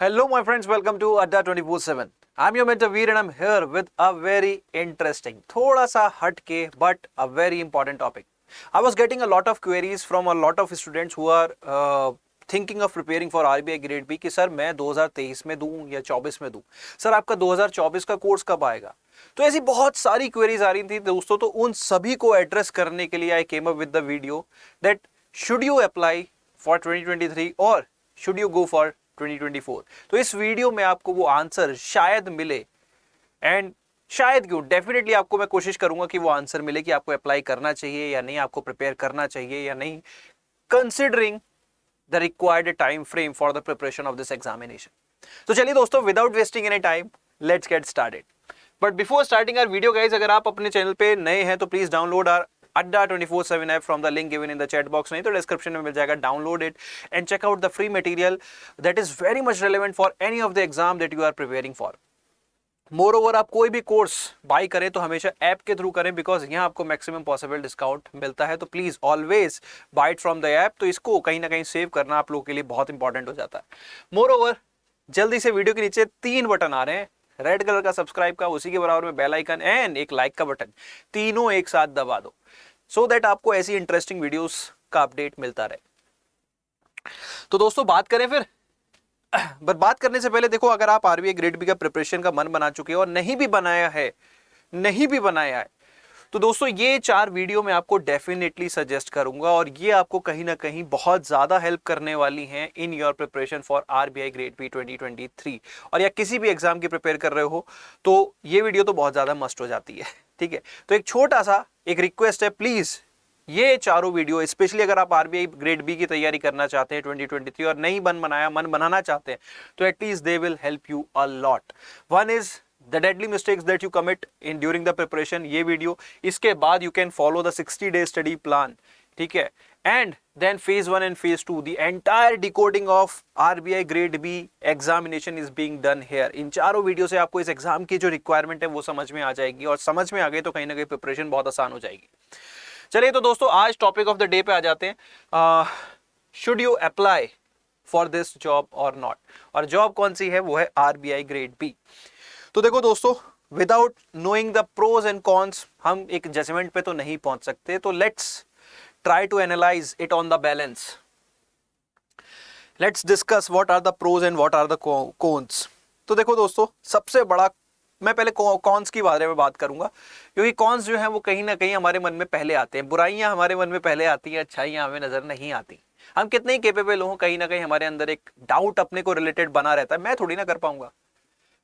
Hello, my friends. Welcome to Adda 24/7. I'm your mentor Veer, and I'm here with a very interesting, थोड़ा सा हटके but a very important topic. I was getting a lot of queries from a lot of students who are thinking of preparing for RBI Grade B कि sir मैं 2023 में दूं या 24 में दूं. सर आपका 2024 का कोर्स कब आएगा? तो ऐसी बहुत सारी क्वेरीज आ रही थी दोस्तों. तो उन सभी को एड्रेस करने के लिए I came up with the video that should you apply for 2023 और शुड यू गो फॉर 2024. तो इस वीडियो में आपको वो आंसर शायद मिले, एंड शायद क्यों, डेफिनेटली आपको मैं कोशिश करूंगा कि वो आंसर मिले कि आपको अप्लाई करना चाहिए या नहीं, आपको प्रिपेयर करना चाहिए या नहीं, considering the required time frame for the preparation of this examination. तो चलिए दोस्तों, without wasting any time, let's get started. But before starting our video guys, अगर आप अपने चैनल पे नए हैं तो please download our Adda 24/7 app from the link given in the chat box. नहीं तो डिस्क्रिप्शन में मिल जाएगा. Download it and check out the free material that is very much relevant for any of the exam that you are preparing for. Moreover, आप कोई भी course by करें तो हमेशा ऐप के थ्रू करें, बिकॉज यहाँ आपको मैक्सिमम पॉसिबल डिस्काउंट मिलता है. तो please always buy it from the app. तो इसको कहीं ना कहीं सेव करना आप लोगों के लिए बहुत इंपॉर्टेंट हो जाता है. मोर ओवर, जल्दी से वीडियो के नीचे 3 बटन आ रहे हैं. रेड कलर का सब्सक्राइब का, उसी के बराबर में बेल आइकन एंड एक लाइक का बटन. तीनों एक साथ दबा दो सो दैट आपको ऐसी इंटरेस्टिंग वीडियोस का अपडेट मिलता रहे. तो दोस्तों बात करें फिर. बट बात करने से पहले देखो, अगर आप आरबीआई ग्रेड बी का प्रिपरेशन का मन बना चुके हो और नहीं भी बनाया है तो दोस्तों ये 4 वीडियो मैं आपको डेफिनेटली सजेस्ट करूंगा और ये आपको कहीं ना कहीं बहुत ज्यादा हेल्प करने वाली हैं in your preparation for RBI grade B 2023. और या किसी भी एग्जाम की प्रिपेयर कर रहे हो तो ये वीडियो तो बहुत ज्यादा मस्ट हो जाती है. ठीक है, तो एक छोटा सा एक रिक्वेस्ट है, प्लीज ये चारों वीडियो, स्पेशली अगर आप आरबीआई ग्रेड बी की तैयारी करना चाहते हैं 2023 और नहीं मन बनाना चाहते हैं, तो at least they will help you a lot. One is the deadly mistakes that you commit in during the preparation, ये वीडियो. इसके बाद you can follow the 60-day study plan. ठीक है, and then phase 1 and phase 2, the entire decoding of RBI grade B examination is being done here. इन चारों video से आपको इस exam की जो रिक्वायरमेंट है वो समझ में आ जाएगी, और समझ में आ गई तो कहीं ना कहीं प्रिपरेशन बहुत आसान हो जाएगी. चलिए तो दोस्तों, आज टॉपिक ऑफ द डे पे आ जाते हैं. Should you apply for this job और नॉट. और जॉब कौन सी है? वो है RBI ग्रेड बी. तो देखो दोस्तों, without knowing the pros and cons हम एक जजमेंट पे तो नहीं पहुंच सकते. तो let's try to analyze it on the balance. Let's discuss what are the pros and what are the cons. तो देखो दोस्तों, सबसे बड़ा, मैं पहले कॉन्स की बारे में बात करूंगा, क्योंकि कॉन्स जो है वो कहीं ना कहीं हमारे मन में पहले आते हैं. बुराइयां हमारे मन में पहले आती हैं, अच्छाइयां हमें नजर नहीं आती. हम कितने ही केपेबल हो, कहीं ना कहीं हमारे अंदर एक डाउट अपने को रिलेटेड बना रहता है, मैं थोड़ी ना कर पाऊंगा,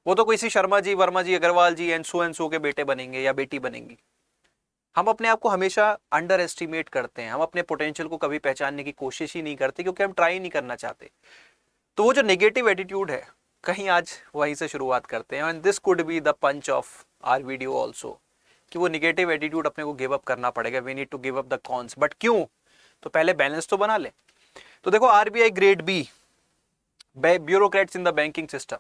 वो तो किसी शर्मा जी, वर्मा जी, अग्रवाल जी एंड सो के बेटे बनेंगे या बेटी बनेंगी. हम अपने आप को हमेशा अंडर एस्टिमेट करते हैं. हम अपने पोटेंशियल को कभी पहचानने की कोशिश ही नहीं करते, क्योंकि हम ट्राई नहीं करना चाहते. तो वो जो नेगेटिव एटीट्यूड है, कहीं आज वहीं से शुरुआत करते हैं. And this could be the punch of our video also, कि वो नेगेटिव एटीट्यूड अपने को गिव अप करना पड़ेगा. We need to give up the cons. But क्यों? तो पहले बैलेंस तो बना ले. तो देखो, RBI grade B, bureaucrats in the banking system.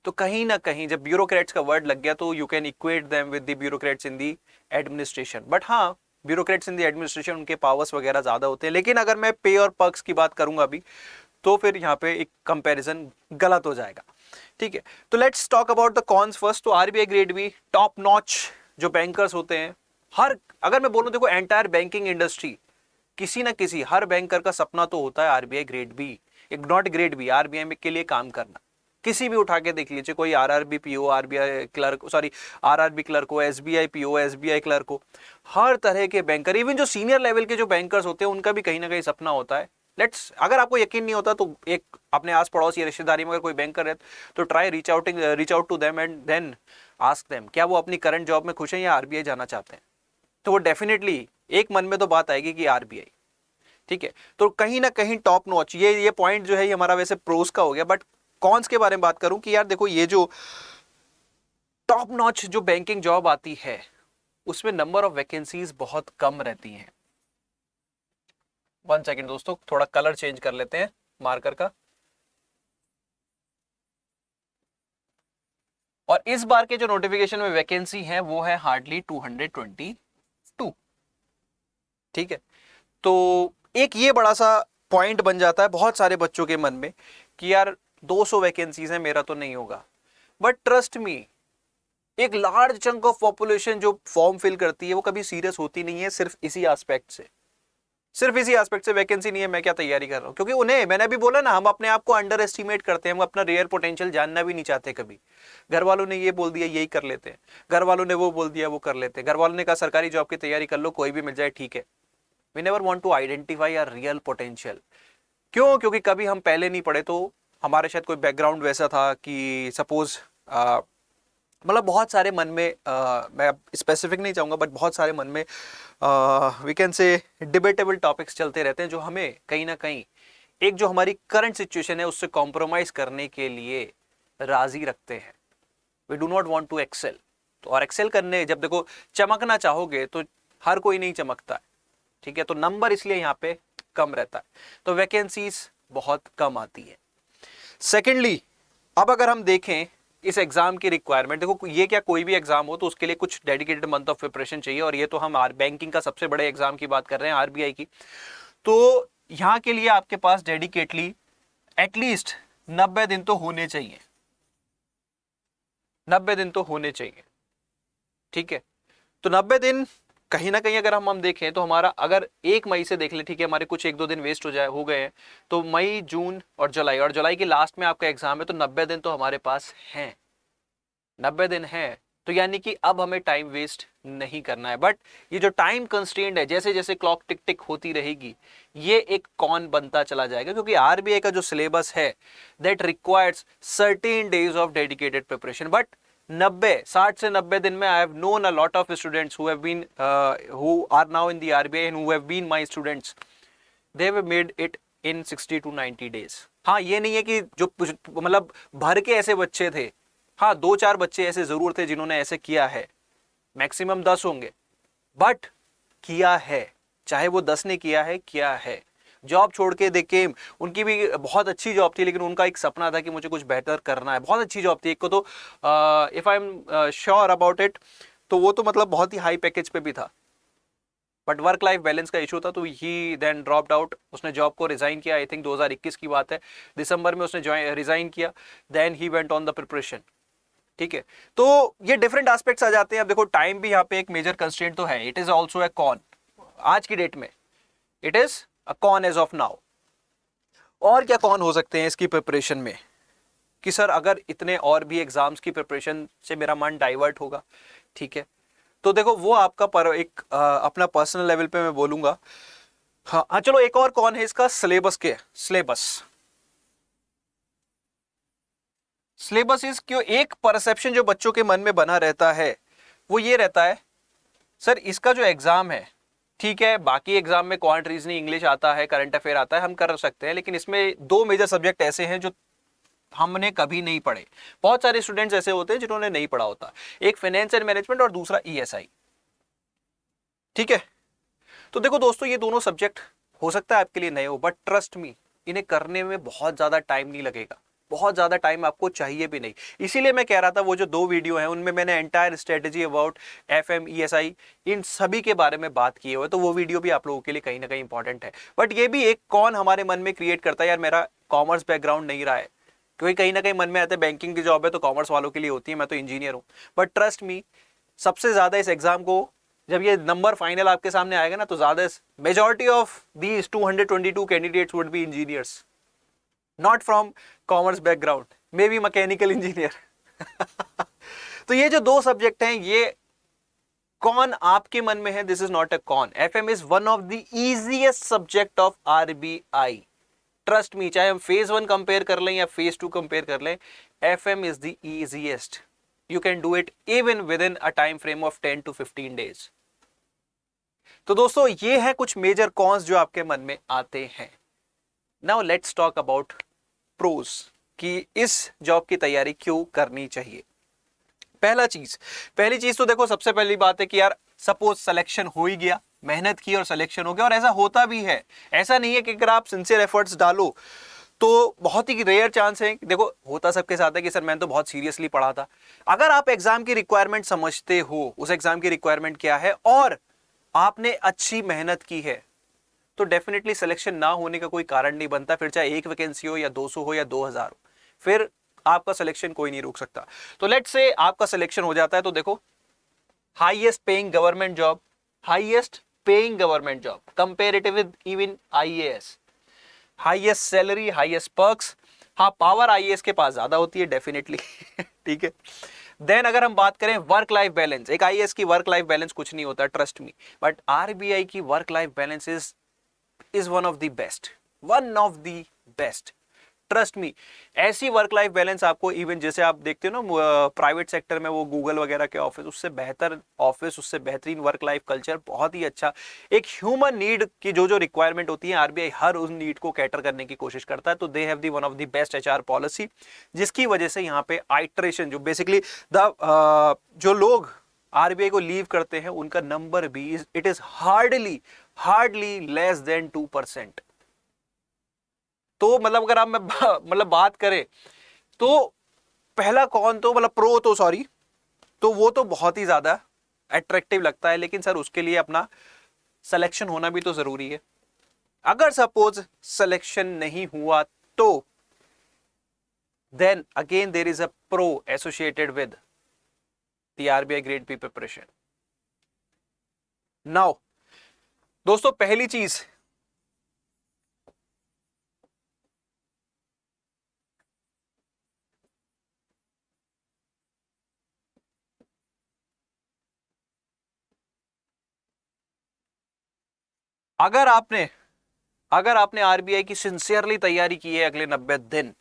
तो कहीं ना कहीं जब ब्यूरोक्रेट्स का वर्ड लग गया तो you can equate them with the bureaucrats in the administration. But हाँ, ब्यूरोक्रेट्स इन द एडमिनिस्ट्रेशन, उनके पावर्स वगैरह ज्यादा होते हैं. लेकिन अगर मैं पे और पर्क्स की बात करूंगा अभी, तो फिर यहाँ पे एक कंपैरिजन गलत हो जाएगा. ठीक है, तो let's talk about the cons first. तो RBI grade B, top notch जो बैंकर्स होते हैं, हर, अगर मैं बोलूं, देखो एंटायर बैंकिंग इंडस्ट्री, किसी ना किसी, हर बैंकर का सपना तो होता है RBI grade B, not grade B, RBI के लिए काम करना. किसी भी उठा के देख लीजिए, कोई RRB PO, RBI clerk, sorry RRB clerk हो, एसबीआई पीओ, एसबीआई क्लर्क हो, हर तरह के बैंकर, इवन जो सीनियर लेवल के जो बैंकर्स होते हैं, उनका भी कहीं ना कहीं सपना होता है. लेट्स, अगर आपको यकीन नहीं होता तो एक अपने आस पड़ोस या रिश्तेदारी में अगर कोई बैंकर है तो try reach out to them and then ask them, क्या वो अपनी करंट जॉब में खुश हैं या आरबीआई जाना चाहते हैं. तो वो डेफिनेटली एक मन में तो बात आएगी कि आरबीआई. ठीक है, तो कहीं ना कहीं टॉप नॉच, ये पॉइंट जो है ये हमारा वैसे प्रोस का हो गया. बट कॉन्स के बारे में बात करूं कि यार देखो, ये जो टॉप नॉच जो बैंकिंग जॉब आती है, उसमें नंबर ऑफ वैकेंसीज बहुत कम रहती हैं. 1 सेकेंड दोस्तों, थोड़ा कलर चेंज कर लेते हैं मार्कर का. और इस बार के जो नोटिफिकेशन में वैकेंसी है वो है हार्डली 222. ठीक है, तो एक ये बड़ा सा पॉइंट बन जाता है बहुत सारे बच्चों के मन में कि यार 200 वैकेंसीज हैं, मेरा तो नहीं होगा। बट ट्रस्ट मी, एक लार्ज चंक ऑफ पॉपुलेशन जो फॉर्म फिल करती है वो कभी सीरियस होती नहीं है सिर्फ इसी एस्पेक्ट से, सिर्फ इसी एस्पेक्ट से वैकेंसी नहीं है मैं क्या तैयारी कर रहा हूं। क्योंकि उन्हें, मैंने अभी बोला ना, हम अपने आप को अंडर एस्टिमेट करते हैं, हम अपना रियल पोटेंशियल जानना भी नहीं चाहते कभी। घर वालों ने ये बोल दिया यही कर लेते हैं, घर वालों ने वो बोल दिया वो कर लेते हैं, घर वालों ने कहा सरकारी जॉब की तैयारी कर लो, कोई भी मिल जाए ठीक है। We never want to identify our real potential. क्यों? क्योंकि कभी हम पहले नहीं पढ़े, तो हमारे शायद कोई बैकग्राउंड वैसा था कि सपोज मतलब बहुत सारे मन में मैं स्पेसिफिक नहीं चाहूँगा, बट बहुत सारे मन में we can say debatable topics चलते रहते हैं जो हमें कहीं ना कहीं एक जो हमारी करंट सिचुएशन है उससे कॉम्प्रोमाइज करने के लिए राजी रखते हैं। We do not want to excel. तो और एक्सेल करने, जब देखो चमकना चाहोगे तो हर कोई नहीं चमकता है, ठीक है। तो नंबर इसलिए यहाँ पे कम रहता है, तो वैकेंसीज बहुत कम आती है। सेकेंडली, अब अगर हम देखें इस एग्जाम की रिक्वायरमेंट, देखो ये क्या कोई भी एग्जाम हो तो उसके लिए कुछ डेडिकेटेड मंथ ऑफ प्रिपरेशन चाहिए, और ये तो हम बैंकिंग का सबसे बड़े एग्जाम की बात कर रहे हैं, आरबीआई की। तो यहाँ के लिए आपके पास डेडिकेटली एटलीस्ट 90 दिन तो होने चाहिए, 90 दिन तो होने चाहिए, ठीक है। तो 90 दिन कहीं ना कहीं अगर हम देखें तो हमारा, अगर 1 मई से देख ले, ठीक है, हमारे कुछ 1-2 दिन वेस्ट हो गए हैं, तो मई, जून और जुलाई के लास्ट में आपका एग्जाम है, तो 90 दिन तो हमारे पास हैं, 90 दिन हैं। तो यानी कि अब हमें टाइम वेस्ट नहीं करना है। बट ये जो टाइम कंस्ट्रेंट है, जैसे जैसे क्लॉक टिक टिक होती रहेगी, ये एक कॉन बनता चला जाएगा, क्योंकि आरबीआई का जो सिलेबस है that requires certain days of dedicated preparation. But 60 से 90 दिन में I have known a lot of students who have been who are now in the RBI and who have been my students, they have made it in 60 to 90 days. हाँ, ये नहीं है कि जो मतलब भर के ऐसे बच्चे थे, हाँ 2-4 बच्चे ऐसे जरूर थे जिन्होंने ऐसे किया है, मैक्सिमम 10 होंगे, बट किया है। चाहे वो 10 ने किया है। जॉब छोड़ के देखे, उनकी भी बहुत अच्छी जॉब थी, लेकिन उनका एक सपना था कि मुझे कुछ बेहतर करना है। बहुत अच्छी जॉब थी, एक को तो if I am sure about it, तो वो तो मतलब बहुत ही हाई पैकेज पे भी था, बट वर्क लाइफ बैलेंस का इशू था, तो ही देन ड्रॉप्ड आउट। उसने जॉब को रिजाइन किया, आई थिंक 2021 की बात है, दिसंबर में उसने रिजाइन किया, then he went on the preparation, ठीक है। तो ये डिफरेंट एस्पेक्ट्स आ जाते हैं। अब देखो टाइम भी यहाँ पे एक मेजर कंस्ट्रेंट तो है, it is also a con. आज की डेट में it is a con as of now. और क्या कॉन हो सकते हैं इसकी प्रिपरेशन में, कि सर अगर इतने और भी एग्जाम्स की प्रिपरेशन से मेरा मन डाइवर्ट होगा, ठीक है, तो देखो वो आपका एक अपना पर्सनल लेवल पे मैं बोलूंगा। हाँ चलो, एक और कौन है इसका, सिलेबस इज क्यों एक परसेप्शन जो बच्चों के मन में बना रहता है वो ये रहता है, सर इसका जो एग्जाम है, ठीक है, बाकी एग्जाम में क्वांट रीजनिंग, इंग्लिश आता है, करंट अफेयर आता है, हम कर सकते हैं, लेकिन इसमें 2 मेजर सब्जेक्ट ऐसे हैं जो हमने कभी नहीं पढ़े। बहुत सारे स्टूडेंट्स ऐसे होते हैं जिन्होंने नहीं पढ़ा होता, एक फाइनेंस एंड मैनेजमेंट और दूसरा ईएसआई, ठीक है। तो देखो दोस्तों, ये दोनों सब्जेक्ट हो सकता है आपके लिए नए हो, बट ट्रस्ट मी, इन्हें करने में बहुत ज्यादा टाइम नहीं लगेगा, बहुत ज्यादा टाइम आपको चाहिए भी नहीं। इसीलिए मैं कह रहा था वो जो 2 वीडियो हैं उनमें मैंने entire strategy about FM, ESI, इन सभी के बारे में बात की है, तो वो वीडियो भी आप लोगों के लिए कहीं ना कहीं इंपॉर्टेंट है। बट ये भी एक कौन हमारे मन में क्रिएट करता है, यार मेरा कॉमर्स बैकग्राउंड नहीं रहा है, क्योंकि कहीं ना कहीं मन में आता है बैंकिंग की जॉब है तो कॉमर्स वालों के लिए होती है, मैं तो इंजीनियर हूं। बट ट्रस्ट मी, सबसे ज्यादा इस एग्जाम को, जब ये नंबर फाइनल आपके सामने आएगा ना, तो ज्यादा majority of these 222 candidates would be engineers, not from commerce background, may be mechanical engineer. तो ये जो 2 सब्जेक्ट हैं, ये कौन आपके मन में है, this is not a con. FM is one of the easiest subject of RBI, trust me, चाहे हम फेज 1 कंपेयर कर लें या फेज 2 कंपेयर कर लें, FM is the easiest. You can do it even with in a time frame of 10 to 15 days. तो दोस्तों, ये है कुछ मेजर कॉन्स जो आपके मन में आते हैं। Now let's talk about pros, कि इस जॉब की तैयारी क्यों करनी चाहिए। पहली चीज तो देखो, सबसे पहली बात है कि यार सपोज सिलेक्शन हो ही गया, मेहनत की और सिलेक्शन हो गया, और ऐसा होता भी है। ऐसा नहीं है कि अगर आप सिंसियर एफर्ट्स डालो तो बहुत ही रेयर चांस है, देखो होता सबके साथ है कि सर मैंने तो बहुत सीरियसली पढ़ा था। अगर आप एग्जाम की रिक्वायरमेंट समझते हो, उस एग्जाम की रिक्वायरमेंट क्या है, और आपने अच्छी मेहनत की है, तो डेफिनेटली सिलेक्शन ना होने का कोई कारण नहीं बनता, फिर चाहे 1 वैकेंसी हो या 200 हो या 2000 हो, फिर आपका सिलेक्शन कोई नहीं रोक सकता। तो लेट्स से आपका सिलेक्शन हो जाता है, तो देखो highest paying government job, highest paying government job comparative with even IAS, highest salary, highest perks. हाँ, पावर आईएएस के पास ज्यादा होती है डेफिनेटली ठीक है। देन अगर हम बात करें वर्क लाइफ बैलेंस, एक आईएएस की वर्क लाइफ बैलेंस कुछ नहीं होता, ट्रस्ट मी, बट आरबीआई की work life balance is one of the best, one of the best, trust me. ऐसी वर्क लाइफ बैलेंस आपको इवन जैसे आप देखते हो ना प्राइवेट सेक्टर में वो गूगल वगैरह के ऑफिस, उससे बेहतर ऑफिस, उससे बेहतरीन वर्क लाइफ कल्चर, बहुत ही अच्छा। एक ह्यूमन नीड की जो जो रिक्वायरमेंट होती है, आरबीआई हर उस नीड को कैटर करने की कोशिश करता है। तो they have the one of the best HR policy, जिसकी वजह से यहाँ पे आइट्रेशन, जो बेसिकली जो लोग आरबीआई को लीव करते हैं उनका नंबर भी it is hardly less than 2%। तो मतलब अगर आप मतलब बात करें तो पहला कौन, तो मतलब प्रो तो सॉरी, तो वो तो बहुत ही ज्यादा अट्रैक्टिव लगता है, लेकिन सर उसके लिए अपना सिलेक्शन होना भी तो जरूरी है। अगर सपोज सिलेक्शन नहीं हुआ तो then again there is a pro associated with the RBI grade B preparation. Now दोस्तों, पहली चीज, अगर आपने आरबीआई की सिंसियरली तैयारी की है अगले 90 दिन,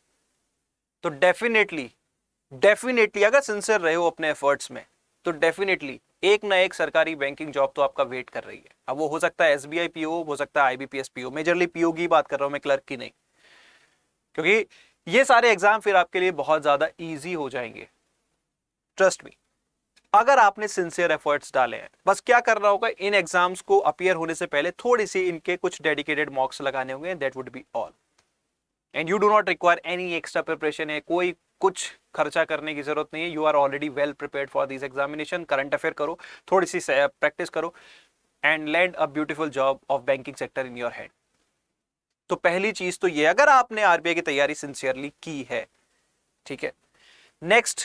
तो डेफिनेटली अगर सिंसियर रहे हो अपने एफर्ट्स में, तो डेफिनेटली एक ना एक सरकारी बैंकिंग जॉब तो आपका वेट कर रही है। अब वो हो सकता है एसबीआई पीओ, हो सकता है आईबीपीएस पीओ, मेजरली पीओ की बात कर रहा हूं मैं, क्लर्क की नहीं, क्योंकि ये सारे एग्जाम फिर आपके लिए बहुत ज्यादा इजी हो जाएंगे, ट्रस्ट मी, अगर आपने सिंसियर एफर्ट्स डाले हैं। बस क्या करना होगा, इन एग्जाम्स को अपीयर होने से पहले थोड़ी सी इनके कुछ डेडिकेटेड मॉक्स लगाने होंगे, that would be all, and you do not require any extra preparation. है कोई कुछ खर्चा करने की जरूरत नहीं है, you are already well prepared for this examination. Current affair करो, थोड़ी सी प्रैक्टिस करो, and land a beautiful job of banking sector in your hand. तो पहली चीज तो ये, अगर आपने आरबीआई की तैयारी सिंसियरली की है, ठीक है। नेक्स्ट,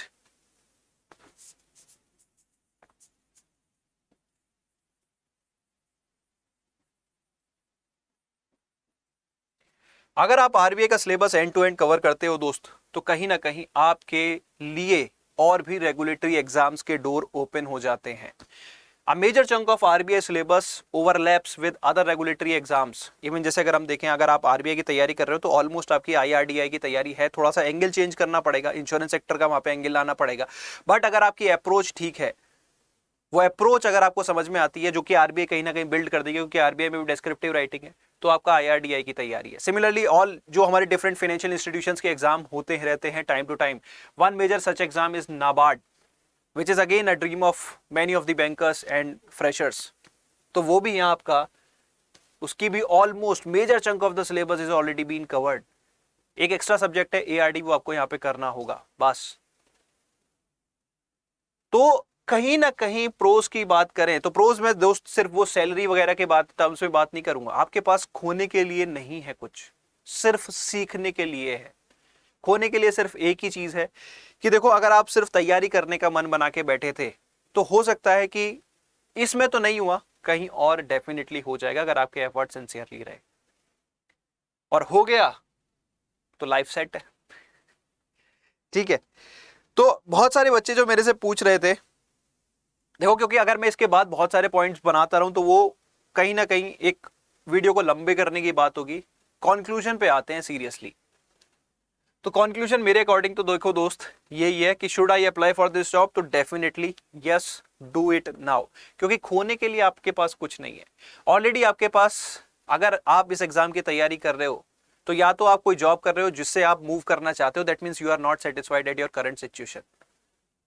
अगर आप आरबीआई का syllabus end to end cover करते हो दोस्त, तो कहीं ना कहीं आपके लिए और भी रेगुलेटरी एग्जाम्स के डोर ओपन हो जाते हैं। A major chunk of RBI syllabus overlaps with other regulatory exams. Even जैसे अगर हम देखें, अगर आप आरबीआई की तैयारी कर रहे हो तो ऑलमोस्ट आपकी आईआरडीआई की तैयारी है, थोड़ा सा एंगल चेंज करना पड़ेगा, इंश्योरेंस सेक्टर का वहां पे एंगल लाना पड़ेगा, बट अगर आपकी अप्रोच ठीक है, वो अप्रोच अगर आपको समझ में आती है, जो कि आरबीआई कहीं ना कहीं बिल्ड कर देगी, क्योंकि आरबीआई में भी डिस्क्रिप्टिव राइटिंग है, तो आपका आईआरडीआई की तैयारी है। सिमिलरली ऑल जो हमारे डिफरेंट फाइनेंशियल इंस्टीट्यूशंस के एग्जाम होते रहते हैं time to time, one major such exam is NABARD, which is again a dream of many of the bankers and freshers। तो वो भी यहाँ आपका, उसकी भी almost major chunk of the syllabus is already been covered. एक एक्स्ट्रा सब्जेक्ट है ARD, वो आपको यहाँ पे करना होगा बस। तो कहीं ना कहीं प्रोज की बात करें तो प्रोज में दोस्त सिर्फ वो सैलरी वगैरह के बात टर्म्स में बात नहीं करूंगा, आपके पास खोने के लिए नहीं है कुछ, सिर्फ सीखने के लिए है। खोने के लिए सिर्फ एक ही चीज है कि देखो, अगर आप सिर्फ तैयारी करने का मन बना के बैठे थे, तो हो सकता है कि इसमें तो नहीं हुआ, कहीं और डेफिनेटली हो जाएगा अगर आपके एफर्ट सिंसियरली रहे, और हो गया तो लाइफ सेट है, ठीक है। तो बहुत सारे बच्चे जो मेरे से पूछ रहे थे, देखो क्योंकि अगर मैं इसके बाद बहुत सारे पॉइंट्स बनाता रहूं तो वो कहीं ना कहीं एक वीडियो को लंबे करने की बात होगी। कंक्लूजन पे आते हैं सीरियसली। तो कंक्लूजन मेरे अकॉर्डिंग तो देखो दोस्त, यही है कि should I apply for this job, तो definitely yes, do it now, क्योंकि खोने के लिए आपके पास कुछ नहीं है। ऑलरेडी आपके पास, अगर आप इस एग्जाम की तैयारी कर रहे हो, तो या तो आप कोई जॉब कर रहे हो जिससे आप मूव करना चाहते हो, that means you are not satisfied at your current situation,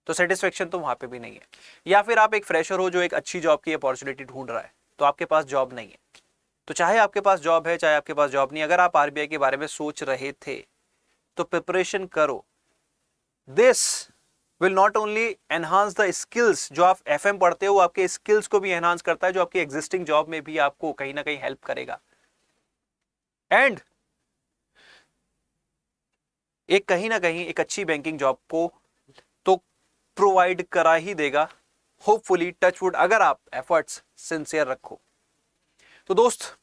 तो सेटिस्फेक्शन तो वहां पे भी नहीं है। या फिर आप एक फ्रेशर हो जो एक अच्छी जॉब की अपॉर्चुनिटी ढूंढ रहा है, तो आपके पास जॉब नहीं है। तो चाहे आपके पास जॉब है, चाहे आपके पास जॉब नहीं, अगर आप आरबीआई के बारे में सोच रहे थे तो प्रिपरेशन करो। This will not only enhance the skills, जो आप एफएम पढ़ते हो वो आपके स्किल्स को भी एनहांस करता है, जो आपकी एग्जिस्टिंग जॉब में भी आपको कहीं ना कहीं हेल्प करेगा। एंड एक कहीं ना कहीं एक अच्छी बैंकिंग जॉब को तो प्रोवाइड करा ही देगा, होपफुली, टचवुड, अगर आप एफर्ट्स सिंसियर रखो। तो दोस्त,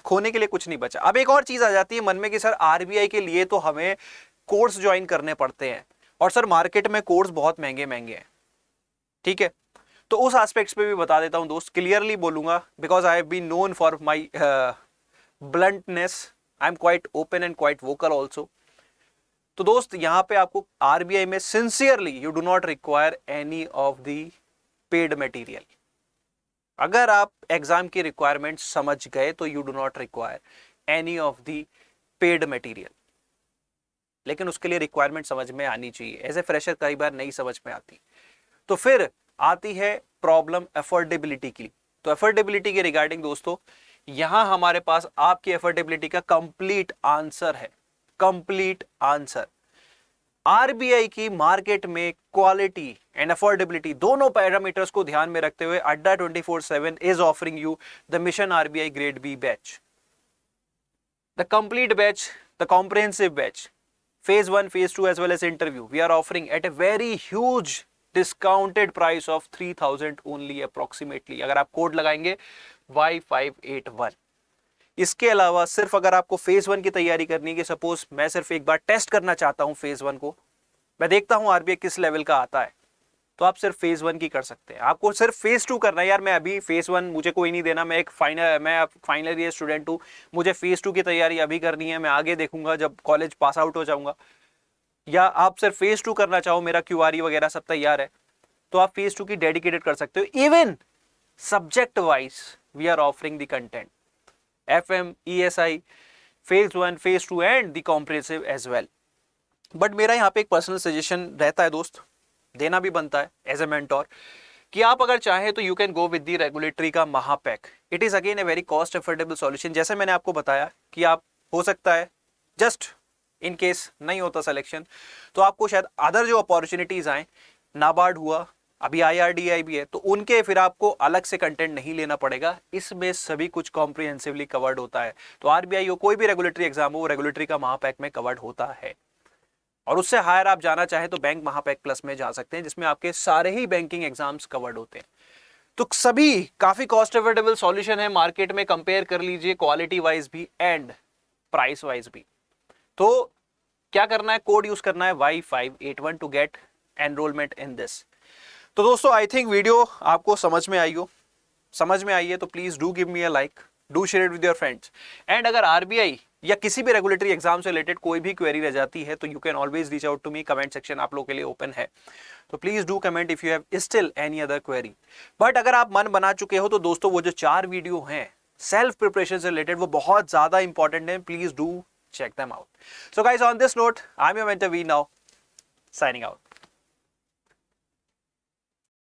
खोने के लिए कुछ नहीं बचा। अब एक और चीज आ जाती है मन में कि सर आरबीआई के लिए तो हमें कोर्स ज्वाइन करने पड़ते हैं, और सर मार्केट में कोर्स बहुत महंगे महंगे हैं, ठीक है। तो उस एस्पेक्ट्स पे भी बता देता हूं दोस्त, क्लियरली बोलूंगा, because I have been known for my bluntness, I am quite open and quite vocal also. तो दोस्त, यहां पे आपको आरबीआई में sincerely you do not require any of the paid material. अगर आप एग्जाम की रिक्वायरमेंट समझ गए तो you do not require any of the paid material, लेकिन उसके लिए रिक्वायरमेंट समझ में आनी चाहिए। एज ए फ्रेशर कई बार नहीं समझ में आती। तो फिर आती है प्रॉब्लम अफोर्डेबिलिटी की। तो अफोर्डेबिलिटी के रिगार्डिंग दोस्तों, यहां हमारे पास आपकी अफोर्डेबिलिटी का कंप्लीट आंसर है, कंप्लीट आंसर। आरबीआई की मार्केट में क्वालिटी एंड अफोर्डेबिलिटी दोनों पैरामीटर्स को ध्यान में रखते हुए Adda 24/7 is offering you the mission RBI grade B batch, the complete batch, the comprehensive batch, phase 1, phase 2 as well as interview we are offering at a very huge discounted price of 3000 only approximately, अगर आप code लगाएंगे Y581। इसके अलावा सिर्फ अगर आपको phase 1 की तैयारी करनी है कि सपोज मैं सिर्फ एक बार टेस्ट करना चाहता हूं फेज 1 को, मैं देखता हूं आरबीआई किस लेवल का आता है, तो आप सिर्फ फेज 1 की कर सकते हैं। आपको सिर्फ फेज 2 करना है, यार मैं अभी फेज 1 मुझे कोई नहीं देना, मैं एक फाइनल ईयर स्टूडेंट हूं, मुझे फेज 2 की तैयारी अभी करनी है, मैं आगे देखूंगा जब कॉलेज पास आउट हो जाऊंगा। या आप सिर्फ फेज 2 करना चाहो, मेरा क्यूआरई वगैरह सब तैयार है, तो आप फेज 2 की डेडिकेटेड कर सकते हो। Even subject wise we are offering the content, FM, ESI, phase 1, phase 2 and the comprehensive as well. But मेरा यहाँ पे एक पर्सनल सजेशन रहता है दोस्त, देना भी बनता है एज ए मेंटोर, कि आप अगर चाहें तो you can go with the regulatory का महापैक। It is again a very cost affordable solution. जैसे मैंने आपको बताया कि आप हो सकता है जस्ट इन केस नहीं होता सिलेक्शन, तो आपको शायद अदर जो अपॉर्चुनिटीज आए, नाबार्ड हुआ, अभी आईआरडीआई भी है, तो उनके फिर आपको अलग से कंटेंट नहीं लेना पड़ेगा, इसमें सभी कुछ कॉम्प्रिहेंसिवली कवर्ड होता है। तो आरबीआई हो, कोई भी रेगुलेटरी एग्जाम हो, वो रेगुलेटरी का महापैक में कवर्ड होता है। और उससे हायर आप जाना चाहें तो बैंक महापैक प्लस में जा सकते हैं, जिसमें आपके सारे ही बैंकिंग एग्जाम्स कवर्ड होते हैं। तो सभी काफी कॉस्ट अफोर्डेबल सॉल्यूशन है मार्केट में, कंपेयर कर लीजिए क्वालिटी वाइज भी एंड प्राइस वाइज भी। तो क्या करना है, कोड यूज करना है Y581 to get enrolment in this. तो दोस्तों, आई थिंक वीडियो आपको समझ में आई हो। समझ में आई है तो please do give me a like, do share it with your friends, and अगर आरबीआई या किसी भी रेगुलेटरी एग्जाम से रिलेटेड कोई भी क्वेरी रह जाती है तो you can always reach out to me. Comment section आप लोगों के लिए ओपन है, तो please do comment if you have still any other query. But अगर आप मन बना चुके हो तो दोस्तों, वो जो 4 वीडियो हैं सेल्फ प्रिपरेशन से रिलेटेड, वो बहुत ज्यादा इंपॉर्टेंट है, please do check them out. So guys, on this note, I'm your mentor V now, signing out.